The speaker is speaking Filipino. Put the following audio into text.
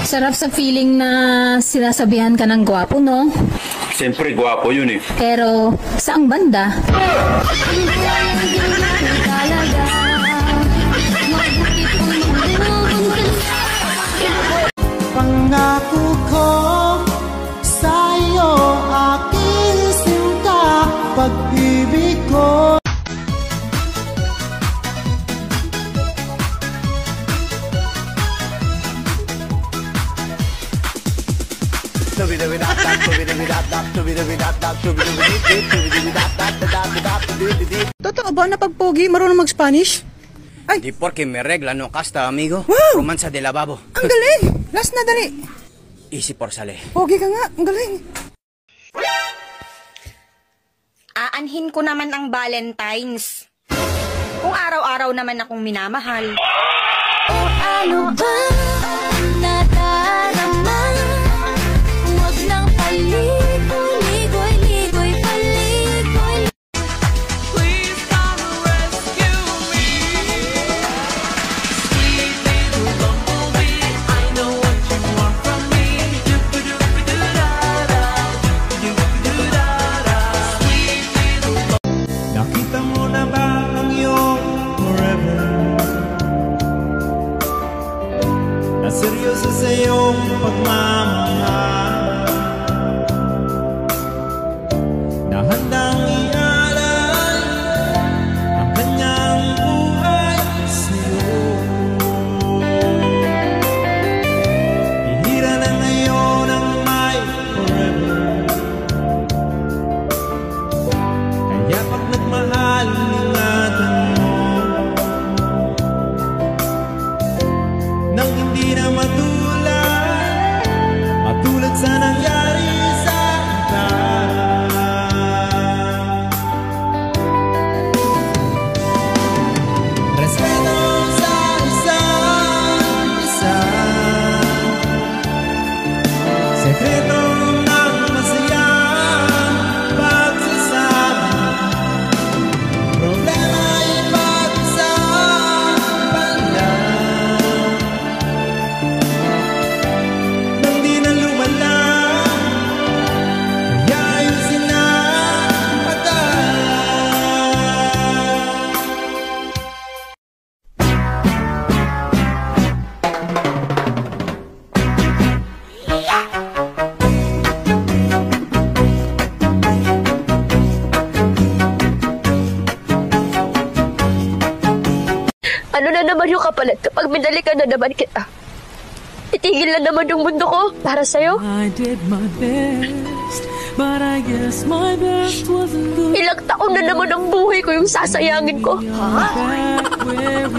Sarap sa feeling na sinasabihan ka ng gwapo, no? Siyempre, gwapo yun eh. Pero, saang banda? Pangako ko sa'yo, aking sinta, pag-ibig ko. Totoo ba na pagpogi marunong mag-Spanish? Ay! Di porque me regla no casta, amigo. Wow! Romanza de lavabo. Ang galing! Last na dali! Easy por sale. Pogi ka nga, ang galing! Aanhin ko naman ang Valentine's. Kung araw-araw naman akong minamahal. O ano ba nadarama? Huwag lang paligoy-ligoy, paligoy. Please come rescue me. Sweet little bumblebee, I know what you want from me. Do-ba-do-ba-do-da-da, do-ba-do-ba-do-da-da. Sweet little Nakita mo na ba ang iyong forever? Na seryoso sa iyong pagmamahal, na handang ialay ang kanyang buhay sa'yo. Bihira na ngayon ang may forever, kaya pag nagmahal, ingatan mo nang hindi na matulad sa nangyari sa iba. Respeto sa isa't isa, sekreto ng masayang pagsasama. Problema ipag-usapan lang, nang di na lumalang, kaya ayusin ang patay. Ano na naman yung kapalit kapag minalikan na naman kita? Itigil na naman yung mundo ko para sa'yo. I did my best, but I guess my best wasn't good. Ilang taon na naman ang buhay ko yung sasayangin ko. Back where we